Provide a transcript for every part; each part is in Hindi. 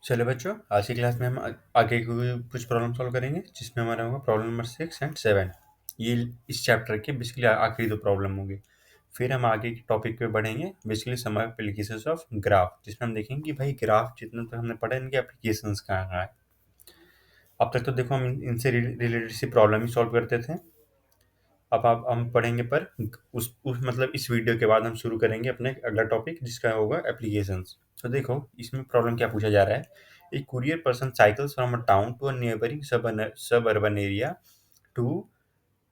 चलो बच्चों, आज की क्लास में हम आगे कुछ प्रॉब्लम सॉल्व करेंगे, जिसमें हमारा होगा प्रॉब्लम नंबर 6 एंड 7। ये इस चैप्टर के बेसिकली आखिरी दो प्रॉब्लम होंगे। फिर हम आगे के टॉपिक पे बढ़ेंगे, basically some applications of graph, जिसमें हम देखेंगे कि भाई ग्राफ जितना तक हमने पढ़ा इनके एप्लीकेशंस कहाँ कहाँ है। अब तक तो देखो हम इनसे रिलेटेड सी प्रॉब्लम ही सॉल्व करते थे। अब आप हम पढ़ेंगे, पर उस मतलब इस वीडियो के बाद हम शुरू करेंगे अपने अगला टॉपिक, जिसका होगा एप्लीकेशंस। तो देखो इसमें प्रॉब्लम क्या पूछा जा रहा है। A courier person cycles from a town to a nearing suburban area to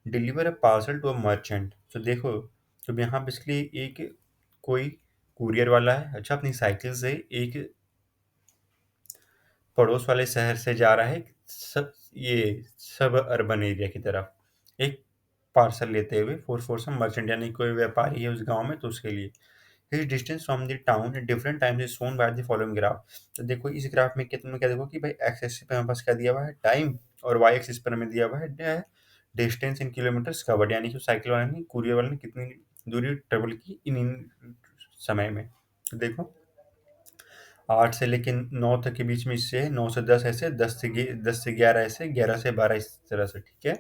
deliver a parcel to a merchant. तो देखो, तो यहाँ बेसिकली एक कोई कुरियर वाला है, अच्छा, अपनी साइकिल से एक पड़ोस वाले शहर से जा रहा है सब अर्बन एरिया की तरफ, एक पार्सल लेते हुए फॉर सम मर्चेंट, यानी कोई व्यापारी है उस गांव में, तो उसके लिए। His distance from the town at different times is shown by the following graph. तो देखो इस ग्राफ में तुमने क्या देखो कि भाई एक्स एक्सिस पे हमारे पास क्या दिया हुआ है, टाइम, और वाई एक्सिस पर हमें दिया हुआ है डिस्टेंस इन किलोमीटर्स कवर्ड, यानी कि साइकिल वाले ने, कुरियर वाले ने कितनी दूरी ट्रेवल की इन समय में। तो देखो 8 से लेके 9 तक के बीच में इससे 9 से 10 ऐसे, 10 से 11 ऐसे, 11 से 12 इस तरह से, ठीक है।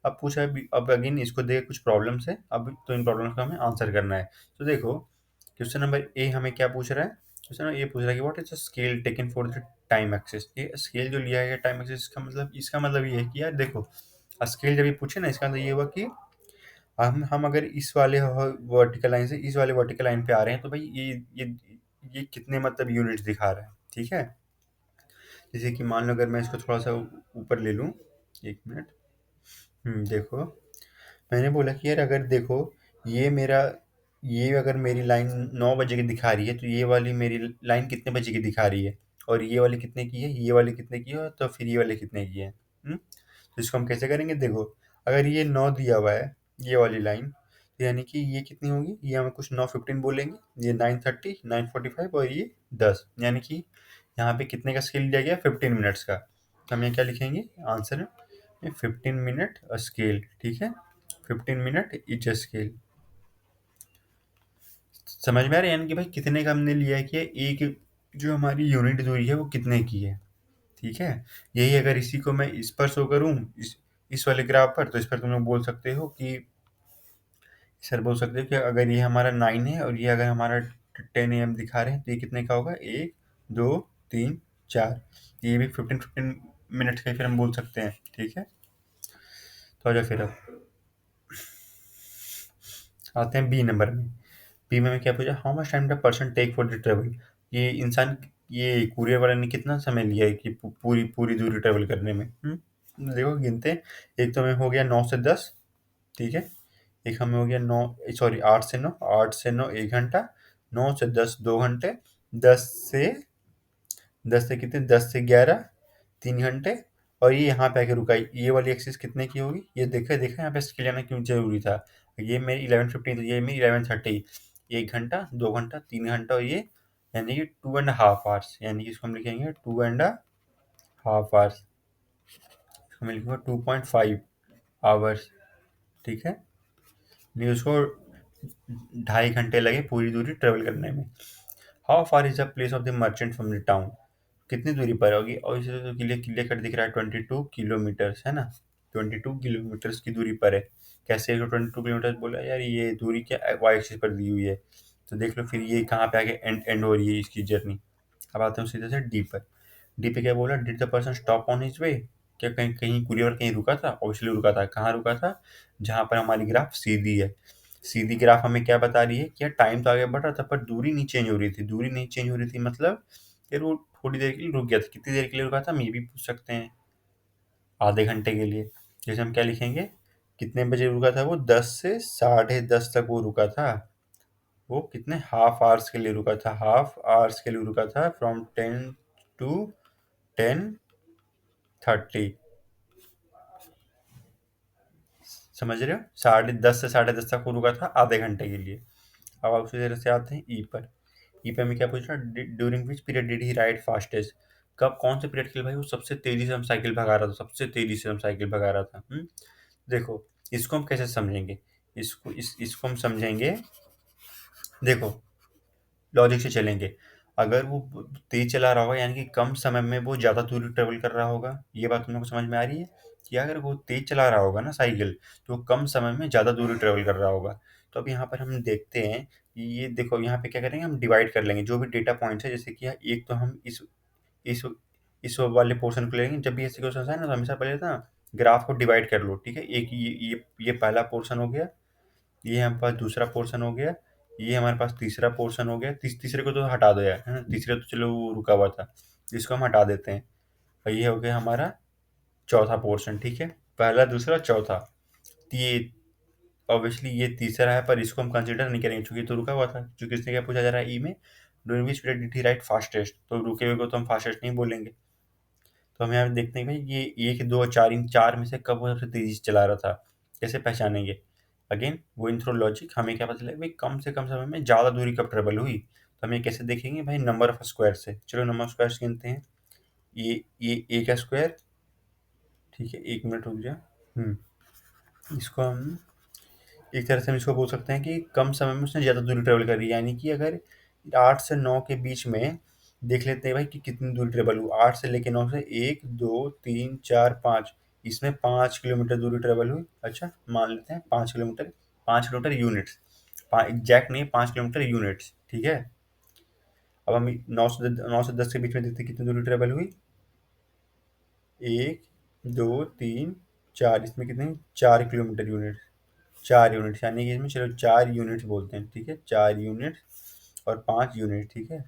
अब पूछा है, अब अगेन इसको दे कुछ प्रॉब्लम्स है, अब तो इन प्रॉब्लम्स का हमें आंसर करना है। तो देखो क्वेश्चन नंबर ए हमें क्या पूछ रहा है। क्वेश्चन नंबर ए पूछ रहा है कि what is the scale taken for the time axis. ये स्केल जो लिया है टाइम एक्सिस, इसका मतलब ये है कि यार देखो, स्केल जब ये पूछे ना, इसका मतलब ये हुआ कि हम अगर इस वाले वर्टिकल लाइन से इस वाले वर्टिकल लाइन पे आ रहे हैं, तो भाई ये कितने मतलब यूनिट्स दिखा रहा है, ठीक है। जैसे कि मान लो अगर मैं इसको थोड़ा सा ऊपर ले लूँ, एक मिनट। देखो मैंने बोला कि यार अगर देखो, ये मेरा ये अगर मेरी लाइन 9 बजे की दिखा रही है, तो ये वाली मेरी लाइन कितने बजे की दिखा रही है, और ये वाली कितने की है, ये वाली कितने की है, तो फिर ये वाली कितने की है। तो इसको हम कैसे करेंगे, देखो अगर ये 9 दिया हुआ है, ये वाली लाइन, तो यानी कि ये कितनी होगी, ये हम कुछ 9:15 बोलेंगे, ये 9:30, 9:45, और ये 10, यानी कि यहाँ पे कितने का स्केल दिया गया, 15 मिनट्स का। तो हम यहाँ क्या लिखेंगे आंसर में, 15 मिनट स्केल, ठीक है। 15 मिनट इच स्केल। समझ में आ रहा है, यानी कि भाई कितने का हमने लिया है कि एक जो हमारी यूनिट दूरी है वो कितने की है, ठीक है। यही अगर इसी को मैं इस पर शो करूँ, इस वाले ग्राफ पर, तो इस पर तुम लोग बोल सकते हो कि, सर बोल सकते हो कि अगर ये हमारा 9 है और ये अगर हमारा 10 AM दिखा रहे हैं, तो ये कितने का होगा, 1, 2, 3, 4। ये भी 15-15 मिनट का ही फिर हम बोल सकते हैं, ठीक है। तो आ जाओ फिर, अब आते हैं बी नंबर में। बी में क्या पूछा, how much time the person take for the travel. ये कुरियर वाले ने कितना समय लिया है कि पूरी पूरी दूरी ट्रेवल करने में। देखो गिनते हैं, एक तो हमें हो गया 9 से 10, ठीक है। एक हमें हो गया 8 से 9, 8 से 9 1 घंटा, 9 से 10 2 घंटे, 10 से कितने, 10 से 11 3 घंटे, और ये यहाँ पे आके रुका है। ये वाली एक्सिस कितने की होगी, ये देखा देखा यहाँ पे स्केल आना क्यों जरूरी था। ये मेरी 11:15, तो ये मेरी 11:30, 1 घंटा, 2 घंटा, 3 घंटा, और ये यानी कि 2.5 आवर्स, यानी कि इसको हम लिखेंगे 2.5 आवर्स, इसको मैं लिखूंगा 2.5 आवर्स, ठीक है। नहीं, उसको 2.5 घंटे लगे पूरी दूरी ट्रेवल करने में। How far is the place of the merchant from the town. कितनी दूरी पर होगी, और इसे तो क्लियर क्लियर कट दिख रहा है, 22 किलोमीटर्स है ना, 22 किलोमीटर्स की दूरी पर है। कैसे 22 किलोमीटर्स बोला यार, ये दूरी क्या वाई एक्सिस पर दी हुई है। तो देख लो फिर ये कहाँ पे आके एंड एंड हो रही है इसकी जर्नी। अब आते हैं सीधे से डी पर। डी पे क्या बोला, did the person stop on his way. क्या कहीं कहीं कुरियर कहीं रुका था, ऑब्वियसली रुका था। कहाँ रुका था, जहाँ पर हमारी ग्राफ सीधी है। सीधी ग्राफ हमें क्या बता रही है कि यार टाइम तो आगे बढ़ रहा था, पर दूरी नहीं चेंज हो रही थी। दूरी नहीं चेंज हो रही थी मतलब यार वो थोड़ी देर के लिए रुक गया था। कितनी देर के लिए रुका था, हम ये भी पूछ सकते हैं, आधे घंटे के लिए। जैसे हम क्या लिखेंगे, कितने बजे रुका था वो, 10 से 10:30 तक वो रुका था। वो कितने हाफ आवर्स के लिए रुका था, हाफ आवर्स के लिए रुका था, फ्रॉम 10 to 10:30। समझ रहे हो, 10:30 से 10:30 तक वो रुका था, आधे घंटे के लिए। अब आप उसी तरह से आते हैं ई पर। ई पे हमें क्या पूछ रहा है, during which period did he ride fastest. कब, कौन से पीरियड के लिए भाई वो सबसे तेजी से हम साइकिल भगा रहा था, सबसे तेजी से हम साइकिल भगा रहा था। देखो इसको हम कैसे समझेंगे, इसको हम समझेंगे, देखो लॉजिक से चलेंगे। अगर वो तेज चला रहा होगा यानी कि कम समय में वो ज़्यादा दूरी ट्रेवल कर रहा होगा। ये बात तुम लोग को समझ में आ रही है कि अगर वो तेज चला रहा होगा ना साइकिल, तो वो कम समय में ज़्यादा दूरी ट्रेवल कर रहा होगा। तो अब यहाँ पर हम देखते हैं कि ये देखो यहाँ पे क्या करेंगे, हम डिवाइड कर लेंगे जो भी डेटा पॉइंट्स है। जैसे कि एक तो हम इस इस वाले पोर्शन को लेंगे। जब भी ऐसे क्वेश्चन आए ना तो हमेशा पहले ना ग्राफ को डिवाइड कर लो, ठीक है। एक ये पहला पोर्शन हो गया, ये हमारे पास दूसरा पोर्शन हो गया, ये हमारे पास तीसरा पोर्शन हो गया। तीसरे को तो हटा दो यार, है ना। तीसरे तो चलो वो रुका हुआ था, इसको हम हटा देते हैं। और ये हो गया हमारा चौथा पोर्शन, ठीक है। पहला, दूसरा, चौथा। तो ये ऑब्वियसली ये तीसरा है, पर इसको हम कंसीडर नहीं करेंगे क्योंकि ये तो रुका हुआ था। क्योंकि इसने क्या पूछा जा रहा है ई में, doing which period did he right fastest, तो रुके हुए को तो हम फास्टेस्ट नहीं बोलेंगे। तो हम यहाँ पे देखते हैं भाई ये एक, दो और चार, इन चार में से कब वो सबसे तेजी से चला रहा था, कैसे पहचानेंगे। अगेन गोइंग थ्रू लॉजिक, हमें क्या पता चला भाई कम से कम समय में ज़्यादा दूरी कब ट्रेवल हुई। तो हम ये कैसे देखेंगे भाई, नंबर ऑफ स्क्वायर से। चलो नंबर ऑफ स्क्वायर गिनते हैं। ये ए का स्क्वायर, ठीक है। एक मिनट रुक जा। इसको हम एक तरह से हम इसको बोल सकते हैं कि कम समय में उसने ज़्यादा दूरी ट्रेवल करी। यानी कि अगर 8 से 9 के बीच में देख लेते हैं भाई कि कितनी दूरी ट्रेवल हुई। 8 से लेके 9 से 1, 2, 3, 4, 5, इसमें 5 किलोमीटर दूरी ट्रेवल हुई। अच्छा, मान लेते हैं 5 किलोमीटर। 5 किलोमीटर यूनिट्स, एग्जैक्ट नहीं, 5 किलोमीटर यूनिट्स, ठीक है। अब हम 9 से 10 के बीच में देखते हैं कितनी दूरी ट्रेवल हुई। 1, 2, 3, 4, इसमें कितने, 4 किलोमीटर यूनिट। 4 यूनिट्स, यानी कि इसमें चलो 4 यूनिट्स बोलते हैं, ठीक है। 4 यूनिट्स और 5 यूनिट, ठीक है।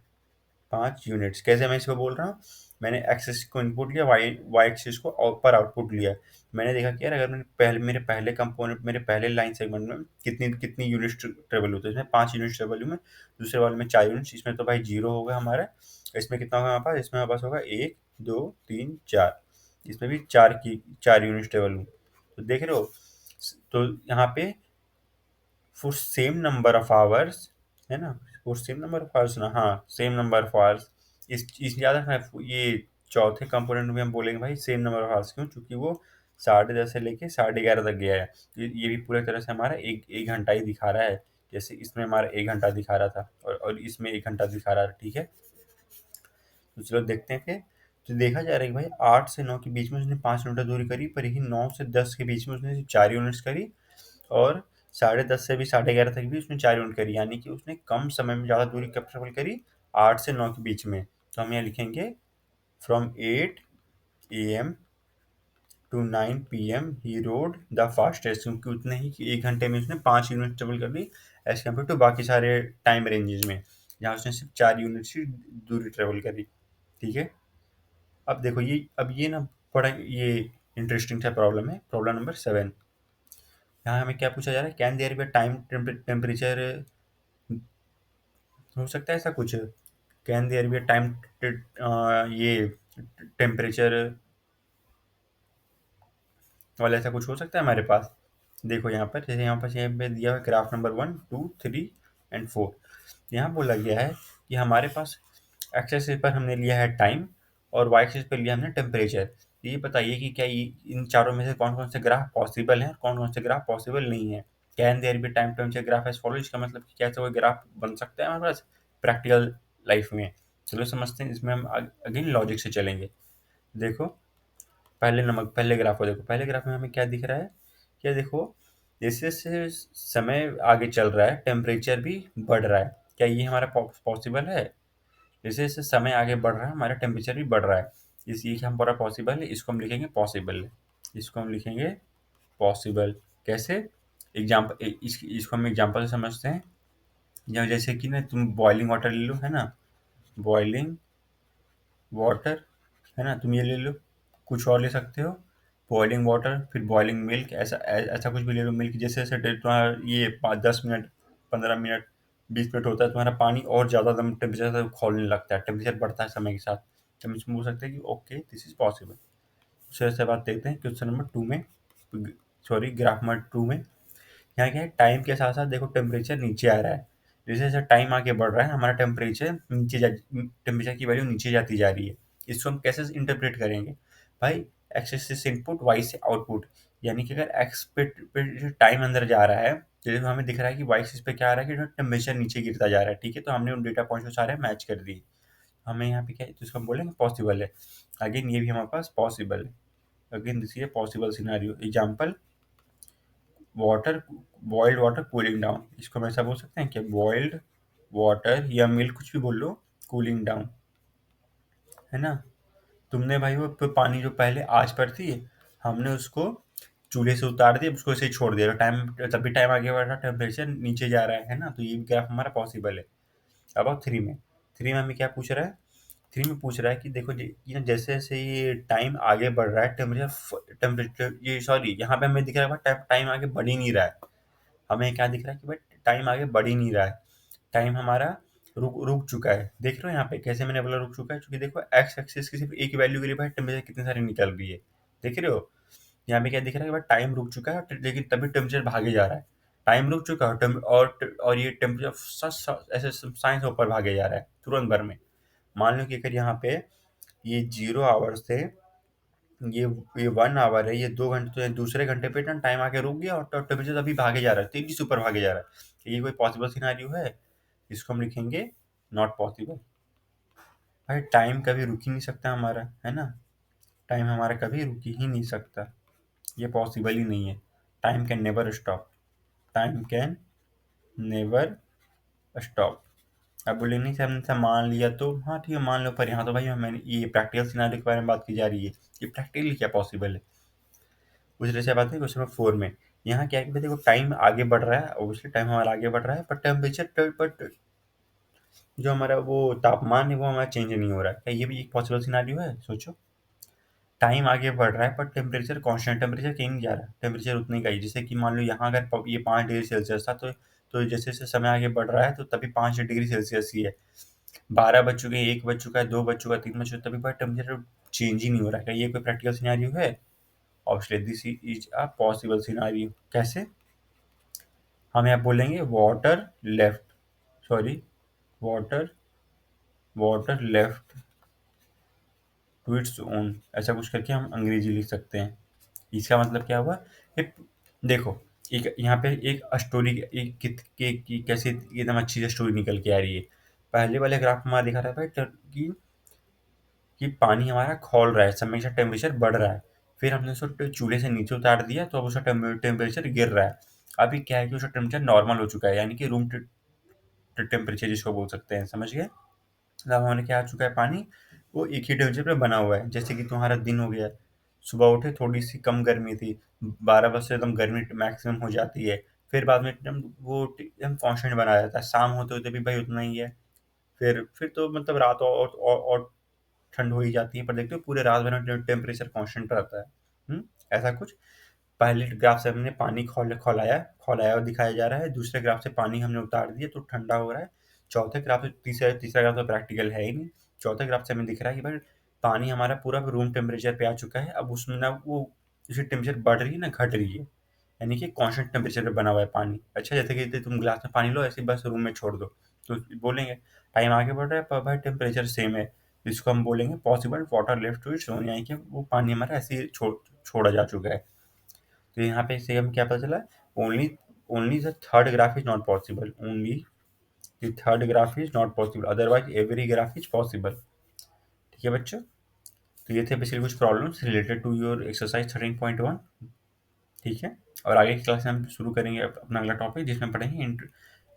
5 यूनिट्स। कैसे मैं इसको बोल रहा हूँ, मैंने एक्सेस को इनपुट लिया, वाई वाई एक्सिस को पर आउटपुट लिया। मैंने देखा कि यार अगर मेरे पहले कंपोनेंट, मेरे पहले लाइन सेगमेंट में कितनी कितनी यूनिट्स ट्रेवल होते हैं, इसमें 5 यूनिट्स ट्रेवल हुई में, दूसरे वाले में 4 यूनिट्स। इसमें तो भाई जीरो होगा हमारा। इसमें कितना होगा हमारे पास, इसमें हमारे पास होगा 1, 2, 3, 4। इसमें भी 4 यूनिट्स ट्रेवल हुई। तो देख रहे हो, तो यहाँ पे for same number of hours, है ना। For same number of hours ना, हाँ, सेम नंबर ऑफ आवर्स। इस याद रखना है, ये चौथे कंपोनेंट में हम बोलेंगे भाई सेम नंबर ऑफ आवर्स। क्यों? क्योंकि वो 10:30 से लेके 11:30 तक गया है। ये भी पूरी तरह से हमारा एक एक घंटा ही दिखा रहा है। जैसे इसमें हमारा 1 घंटा दिखा रहा था और इसमें 1 घंटा दिखा रहा है, ठीक है। तो चलो देखते हैं फिर। तो देखा जा रहा है कि भाई 8 से 9 के बीच में उसने 5 किलोमीटर दूरी करी, पर यही 9 से 10 के बीच में उसने सिर्फ 4 यूनिट्स करी। और 10:30 से भी 11:30 तक भी उसने 4 यूनिट करी। यानी कि उसने कम समय में ज़्यादा दूरी कब ट्रेवल करी, 8 से 9 के बीच में। तो हम यहाँ लिखेंगे from 8 AM to 9 PM he rode the fastest, क्योंकि उतने ही कि 1 घंटे में उसने 5 यूनिट ट्रेवल कर ली, एज कम्पेयर टू बाकी सारे टाइम रेंजेस में जहाँ उसने सिर्फ 4 यूनिट की दूरी ट्रेवल करी, ठीक है। अब देखो ये ना बड़ा ये इंटरेस्टिंग सा प्रॉब्लम है, प्रॉब्लम नंबर 7। यहाँ हमें क्या पूछा जा रहा है, can there be time temperature, हो सकता है ऐसा कुछ। कैन देयर बी टाइम ये टेम्परेचर वाला ऐसा कुछ हो सकता है हमारे पास। देखो यहाँ पर, जैसे यहाँ पर यहाँ पे दिया हुआ है ग्राफ नंबर 1, 2, 3 एंड 4। यहाँ बोला गया है कि हमारे पास एक्स एक्सिस पर हमने लिया है टाइम और वाई एक्सिस पर लिया हमने टेम्परेचर। ये बताइए कि क्या इन चारों में से कौन कौन से ग्राफ पॉसिबल हैं, कौन कौन से ग्राफ पॉसिबल नहीं है। Can there be time temperature graph as follow, इसका मतलब कि क्या ऐसा कोई ग्राफ बन सकता है हमारे पास प्रैक्टिकल लाइफ में। चलो समझते हैं। इसमें हम अगेन लॉजिक से चलेंगे। देखो पहले ग्राफ को देखो। पहले ग्राफ में हमें क्या दिख रहा है, क्या देखो, जैसे जैसे समय आगे चल रहा है टेम्परेचर भी बढ़ रहा है। क्या ये हमारा पॉसिबल है? जैसे जैसे समय आगे बढ़ रहा है हमारा टेम्परेचर भी बढ़ रहा है। इसलिए कि हम पूरा पॉसिबल है, इसको हम लिखेंगे पॉसिबल। इसको हम लिखेंगे पॉसिबल। कैसे? एग्जाम्पल, इसको हम एग्जाम्पल से समझते हैं। या जैसे कि ना तुम बॉइलिंग वाटर ले लो, है ना। बॉइलिंग वाटर, है ना। तुम ये ले लो, कुछ और ले सकते हो। बॉइलिंग वाटर, फिर बॉइलिंग मिल्क, ऐसा कुछ भी ले लो। मिल्क जैसे जैसे तुम्हारा ये 5-10 मिनट, 15 मिनट, 20 मिनट होता है, तुम्हारा पानी और ज़्यादा दम टेम्परेचर खोलने लगता है, टेम्परेचर बढ़ता है समय के साथ। तो हम इसमें बोल सकते हैं कि ओके दिस इज पॉसिबल। दूसरे से बात देखते हैं क्वेश्चन नंबर 2 में, सॉरी ग्राफ नंबर 2 में। यहाँ क्या है, टाइम के साथ साथ देखो टेम्परेचर नीचे आ रहा है। जैसे जैसे टाइम आगे बढ़ रहा है हमारा टेम्परेचर की वैल्यू नीचे जाती जा रही है। इसको हम कैसे इंटरप्रेट करेंगे भाई, एक्स एक्सिस से इनपुट, वाई से आउटपुट। यानी कि अगर एक्स पे टाइम अंदर जा रहा है, जैसे हमें दिख रहा है कि वाई एक्सिस पे क्या आ रहा है कि टेम्परेचर नीचे गिरता जा रहा है, ठीक है। तो हमने उन डेटा पॉइंट्स को सारे मैच कर दिए। हमें यहाँ पे क्या है, तो इसको हम बोलेंगे पॉसिबल है। अगेन ये भी हमारे पास पॉसिबल है। Again this is a possible scenario. Example, water, boiled water cooling down, इसको हम ऐसा बोल सकते हैं कि बॉइल्ड वाटर या मिल्क, कुछ भी बोल लो, कूलिंग डाउन, है ना। तुमने भाई वो पानी जो पहले आँच पर थी, हमने उसको चूल्हे से उतार दिया, उसको ऐसे ही छोड़ दिया, टाइम तभी टाइम आगे बढ़ रहा, टेम्परेचर नीचे जा रहा है ना, तो ये ग्राफ हमारा पॉसिबल है। अब आओ थ्री में। थ्री में हमें क्या पूछ रहा है? थ्री में पूछ रहा है कि देखो ये जैसे जैसे ये टाइम आगे बढ़ रहा है, टेम्परेचर टेम्परेचर ये सॉरी यहाँ पे हमें दिख रहा है टाइम टाइम आगे बढ़ ही नहीं रहा है। हमें क्या दिख रहा है कि भाई टाइम आगे बढ़ ही नहीं रहा है, टाइम हमारा रुक रुक चुका है। देख रहे हो यहाँ पे कैसे मैंने बोला रुक चुका है, क्योंकि देखो एक्स एक्सिस की सिर्फ एक वैल्यू के लिए भाई टेम्परेचर कितनी सारी निकल रही है, देख रहे हो। यहाँ पे क्या दिख रहा है कि भाई टाइम रुक चुका है, लेकिन तभी टेम्परेचर भागे जा रहा है। टाइम रुक चुका है और ये टेम्परेचर ऐसे साइंस ऊपर भागे जा रहा है तुरंत भर में। मान लो कि अगर यहाँ पे ये 0 आवर्स थे, ये ये 1 आवर है, ये 2 घंटे, तो ये दूसरे घंटे पे ना टाइम आके रुक गया और टेम्परेचर अभी भागे जा रहा है, तेजी से ऊपर भागे जा रहा है। ये कोई पॉसिबल सिनारियो है? इसको हम लिखेंगे नॉट पॉसिबल। भाई टाइम कभी रुक ही नहीं सकता हमारा, है ना। टाइम हमारा कभी रुक ही नहीं सकता, ये पॉसिबल ही नहीं है। Time can never stop, time can never stop. अब बोले नहीं सर, हमने सब मान लिया तो हाँ ठीक है मान लो, पर यहाँ तो भाई मैंने ये प्रैक्टिकल सिनारियो के बारे में बात की जा रही है, ये प्रैक्टिकली क्या पॉसिबल है। उस तरह से बात है क्वेश्चन नंबर 4 में। यहाँ क्या है कि भाई देखो टाइम आगे बढ़ रहा है, ऑब्वियसली टाइम हमारा आगे बढ़ रहा है, पर टेम्परेचर बट जो हमारा वो तापमान है वो हमारा चेंज नहीं हो रहा है। क्या ये भी एक पॉसिबल सिनारियो है? सोचो, टाइम आगे बढ़ रहा है पर टेम्परेचर कांस्टेंट, टेम्परेचर कहीं नहीं जा रहा है, टेम्परेचर उतने का ही। जैसे कि मान लो यहाँ अगर ये 5 डिग्री सेल्सियस था, तो जैसे जैसे समय आगे बढ़ रहा है तो तभी 5 डिग्री सेल्सियस ही है। 12 बज चुके हैं, 1 बज चुका है, 2 बज चुका है, 3 बज चुका है, तभी पर टेम्परेचर चेंज ही नहीं हो रहा है। क्या ये कोई प्रैक्टिकल सिनारियो है? Obviously this is a possible scenario. कैसे? हम यहाँ बोलेंगे water left, sorry, water water left to its own, ऐसा कुछ करके हम अंग्रेजी लिख सकते हैं। इसका मतलब क्या हुआ? एक, देखो, एक यहाँ पे एक स्टोरी, एक की कैसे एकदम अच्छी से स्टोरी निकल के आ रही है। पहले वाले ग्राफ में हमारा दिखा रहा था कि पानी हमारा खौल रहा है, समय के साथ टेम्परेचर बढ़ रहा है। फिर हमने उसको चूल्हे से नीचे उतार दिया तो अब उसका टेम्परेचर गिर रहा है। अभी क्या है कि उसका टेम्परेचर नॉर्मल हो चुका है, यानी कि रूम टेम्परेचर जिसको बोल सकते हैं, समझ गए। मतलब हमारे क्या आ चुका है पानी, वो एक ही टेम्परेचर पे बना हुआ है। जैसे कि तुम्हारा दिन हो गया, सुबह उठे थोड़ी सी कम गर्मी थी, 12 बजे से एकदम गर्मी मैक्सिमम हो जाती है, फिर बाद में एकदम वो एकदम कांस्टेंट बना रहता है, शाम होते होते भी भाई उतना ही है। फिर तो मतलब रात और ठंड हो ही जाती है, पर देखते हो पूरे रात भर टेम्परेचर कांस्टेंट रहता है। ऐसा कुछ। पहले ग्राफ से हमने पानी खौलाया खौलाया और दिखाया जा रहा है, दूसरे ग्राफ से पानी हमने उतार दिया तो ठंडा हो रहा है। चौथे ग्राफ से तीसरा तीसरा ग्राफ तो प्रैक्टिकल है ही नहीं। चौथे ग्राफ से हमें दिख रहा है कि भाई पानी हमारा पूरा रूम टेम्परेचर पे आ चुका है, अब उसमें ना वो जैसे टेम्परेचर बढ़ रही है ना घट रही है, यानी कि कांस्टेंट टेम्परेचर पे बना हुआ है पानी। अच्छा, जैसे कि तुम गिलास में पानी लो ऐसे ही बस रूम में छोड़ दो, तो बोलेंगे टाइम आगे बढ़ रहा है पर भाई टेम्परेचर सेम है। इसको हम बोलेंगे possible water left to its own, यानी कि वो पानी हमारा ऐसे ही छोड़ा जा चुका है। तो यहाँ पे से हमें क्या पता चला? Only only the third graph is not possible, only the third graph is not possible, otherwise every graph is possible. ठीक है बच्चों, तो ये थे बेसिकली कुछ problems related to your exercise 13.1। ठीक है, और आगे की क्लास में हम शुरू करेंगे अपना अगला टॉपिक, जिसमें पढ़ेंगे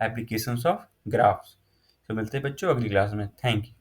एप्लीकेशंस ऑफ ग्राफ्स। तो मिलते हैं बच्चों अगली क्लास में। Thank you.